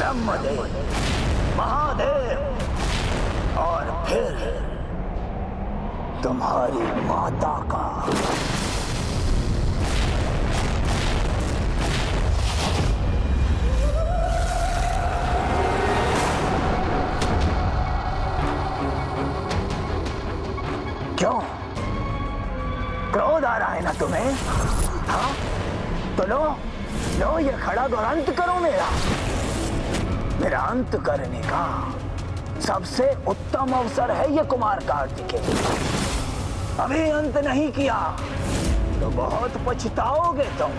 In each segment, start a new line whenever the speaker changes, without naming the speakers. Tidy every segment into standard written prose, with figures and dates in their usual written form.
ब्रह्मदेव, महादेव और फिर तुम्हारी माता का। क्यों? क्रोध आ रहा है ना तुम्हें? हाँ तो लो लो ये खड़ग और अंत करो मेरा अंत करने का सबसे उत्तम अवसर है ये कुमार कार्तिकेय। अभी अंत नहीं किया तो बहुत पछताओगे तुम।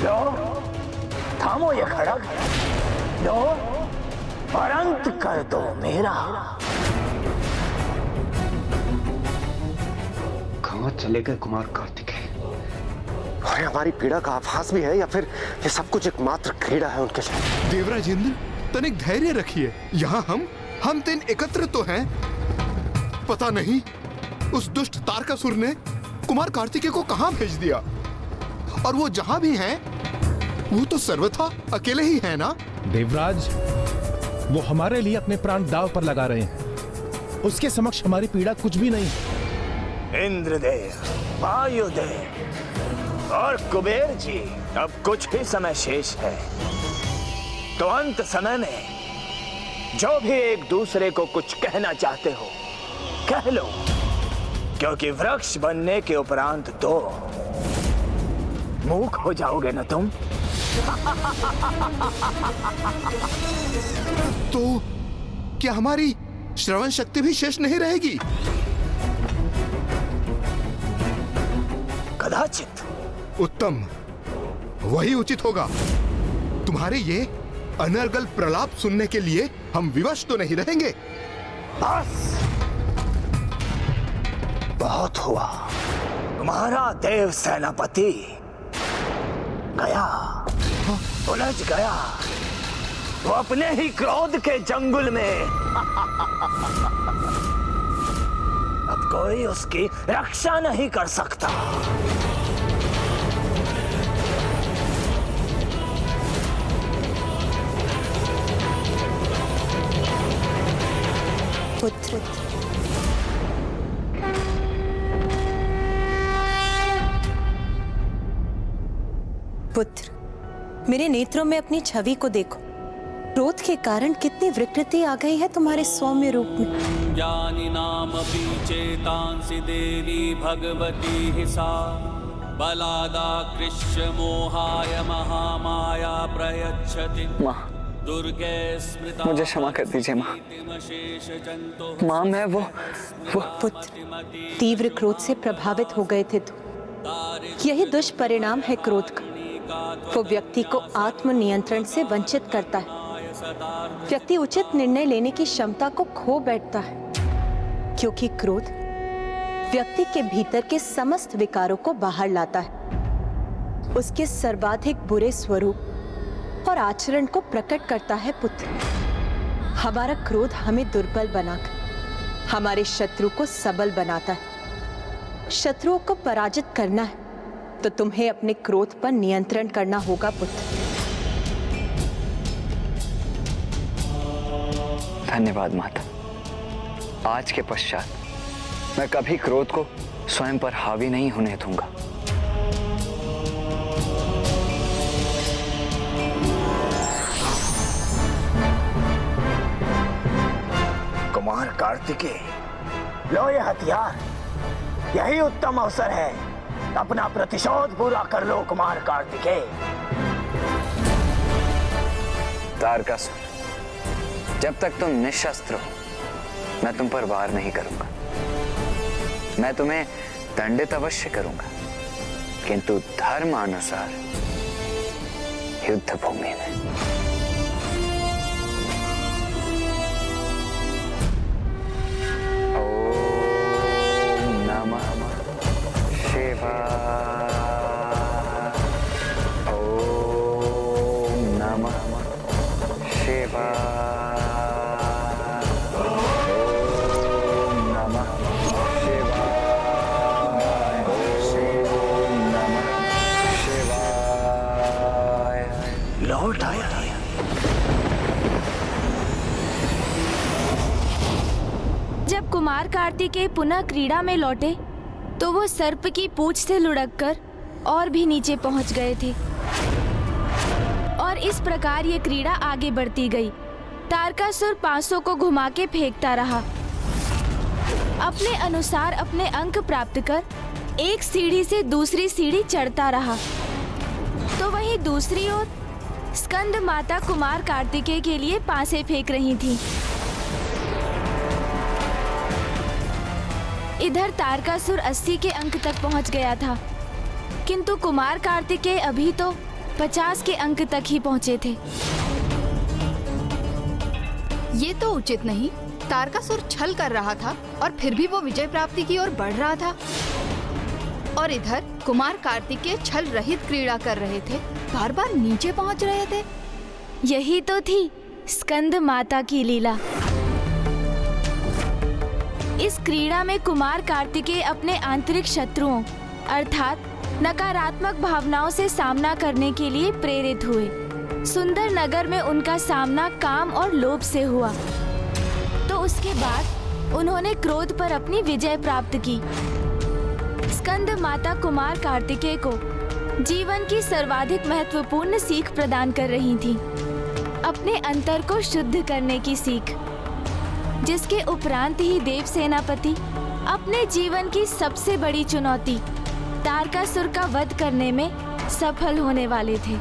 लो थामो ये खड़ग, लो और अंत कर दो मेरा।
कहां चले गए कुमार कार्तिकेय?
और हमारी पीड़ा का आभास भी है या फिर ये सब कुछ एक मात्र क्रीड़ा है उनके लिए?
देवराज इंद्र, तनिक धैर्य रखिए। यहाँ हम तीन एकत्र तो हैं। पता नहीं उस दुष्ट तारकासुर ने कुमार कार्तिकेय को कहां भेज दिया, और वो जहां भी हैं वो तो सर्वथा अकेले ही है ना?
देवराज, वो हमारे लिए अपने प्राण दांव पर लगा रहे हैं। उसके समक्ष हमारी पीड़ा कुछ भी नहीं।
इंद्रदेव, वायुदेव और कुबेर जी, अब कुछ ही समय शेष है, तो अंत समय में जो भी एक दूसरे को कुछ कहना चाहते हो कह लो, क्योंकि वृक्ष बनने के उपरांत तो मूक हो जाओगे ना तुम।
तो क्या हमारी श्रवण शक्ति भी शेष नहीं रहेगी?
कदाचित।
उत्तम, वही उचित होगा। तुम्हारे ये अनर्गल प्रलाप सुनने के लिए हम विवश तो नहीं रहेंगे।
बस बहुत हुआ। तुम्हारा देव सेनापति गया, उलझ गया वो अपने ही क्रोध के जंगल में। अब कोई उसकी रक्षा नहीं कर सकता।
पुत्र, पुत्र, मेरे नेत्रों में अपनी छवि को देखो। क्रोध के कारण कितनी विकृति आ गई है तुम्हारे सौम्य रूप में।
ज्ञानी नाम चेतांसि देवी भगवती ही सा बलादा कृष्ण मोहाय महामाया प्रयच्छति।
माँ, मुझे क्षमा कर दीजिए माँ। माँ, मैं वो
पुत्र, तीव्र क्रोध से प्रभावित हो गए थे तुम। यही दुष्परिणाम है क्रोध का। वो व्यक्ति को आत्मनियंत्रण से वंचित करता है। व्यक्ति उचित निर्णय लेने की क्षमता को खो बैठता है, क्योंकि क्रोध व्यक्ति के भीतर के समस्त विकारों को बाहर लाता है, उसके सर्वाधिक बुरे स्वरूप और आचरण को प्रकट करता है। पुत्र, हमारा क्रोध हमें दुर्बल बनाकर हमारे शत्रु को सबल बनाता है। शत्रुओं को पराजित करना है तो तुम्हें अपने क्रोध पर नियंत्रण करना होगा। पुत्र,
धन्यवाद माता। आज के पश्चात मैं कभी क्रोध को स्वयं पर हावी नहीं होने दूंगा।
कुमार कार्तिकेय, लो ये हथियार, यही उत्तम अवसर है। अपना प्रतिशोध पूरा कर लो कुमार कार्तिकेय।
तारकासुर, जब तक तुम निशस्त्र हो मैं तुम पर वार नहीं करूंगा। मैं तुम्हें दंडित अवश्य करूंगा, किंतु धर्मानुसार युद्ध भूमि में। ओम नमः शिवाय। ओम नमः शिवाय।
लौट आया है।
जब कुमार कार्तिकेय पुनः क्रीड़ा में लौटे तो वो सर्प की पूंछ से लुढ़ककर और भी नीचे पहुंच गए थे और इस प्रकार ये क्रीड़ा आगे बढ़ती गई। तारकासुर पांसों को घुमा के फेंकता रहा, अपने अनुसार अपने अंक प्राप्त कर एक सीढ़ी से दूसरी सीढ़ी चढ़ता रहा। तो वहीं दूसरी ओर स्कंद माता कुमार कार्तिकेय के लिए पासे फेंक रही थी। इधर तारकासुर 80 के अंक तक पहुंच गया था, किंतु कुमार कार्तिकेय अभी तो 50 के अंक तक ही पहुंचे थे।
ये तो उचित नहीं। तारकासुर छल कर रहा था और फिर भी वो विजय प्राप्ति की ओर बढ़ रहा था, और इधर कुमार कार्तिकेय छल रहित क्रीड़ा कर रहे थे, बार बार नीचे पहुंच रहे थे।
यही तो थी स्कंद माता की लीला। इस क्रीड़ा में कुमार कार्तिकेय अपने आंतरिक शत्रुओं अर्थात नकारात्मक भावनाओं से सामना करने के लिए प्रेरित हुए। सुंदर नगर में उनका सामना काम और लोभ से हुआ, तो उसके बाद उन्होंने क्रोध पर अपनी विजय प्राप्त की। स्कंद माता कुमार कार्तिकेय को जीवन की सर्वाधिक महत्वपूर्ण सीख प्रदान कर रही थी, अपने अंतर को शुद्ध करने की सीख, जिसके उपरांत ही देव सेनापति अपने जीवन की सबसे बड़ी चुनौती तारकासुर का वध करने में सफल होने वाले थे।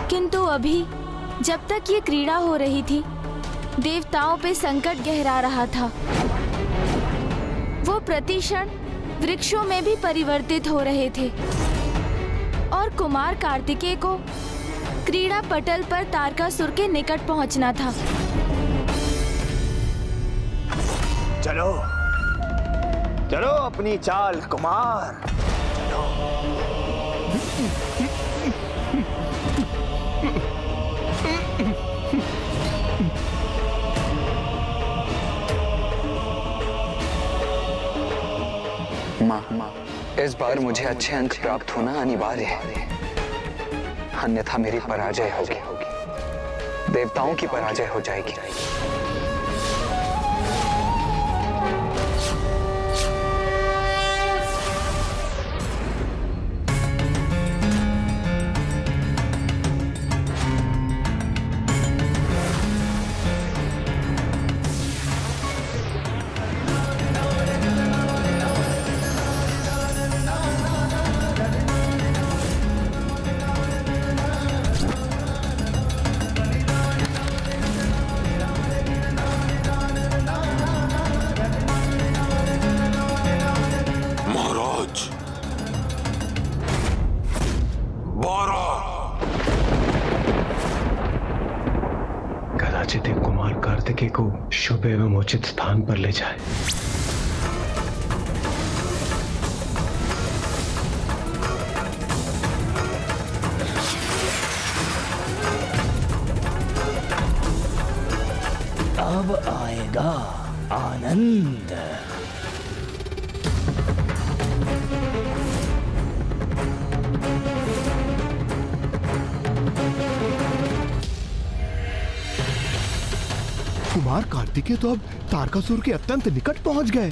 किंतु अभी जब तक ये क्रीड़ा हो रही थी, देवताओं पे संकट गहरा रहा था। वो प्रतिक्षण वृक्षों में भी परिवर्तित हो रहे थे और कुमार कार्तिकेय को क्रीड़ा पटल पर तारकासुर के निकट पहुंचना था।
चलो चलो अपनी चाल कुमार,
माँ, इस बार मुझे अच्छे अंक प्राप्त होना अनिवार्य है, अन्यथा मेरी पराजय होगी, देवताओं की पराजय हो जाएगी।
कदाचित एक कुमार कार्तिकेय को शुभ एवं उचित स्थान पर ले जाए।
अब आएगा आनंद।
कुमार कार्तिकेय तो अब तारकासुर के अत्यंत निकट पहुंच गए।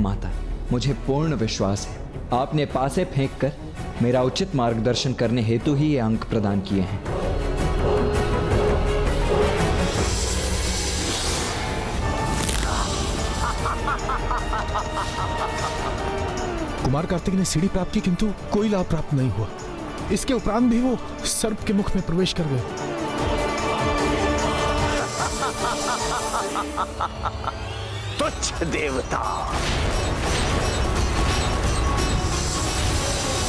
माता, मुझे पूर्ण विश्वास है आपने पासे फेंककर मेरा उचित मार्गदर्शन करने हेतु ही ये अंक प्रदान किए हैं।
कुमार कार्तिक ने सीढ़ी प्राप्त की, किंतु कोई लाभ प्राप्त नहीं हुआ। इसके उपरांत भी वो सर्प के मुख में प्रवेश कर गए।
तुच्छ देवता,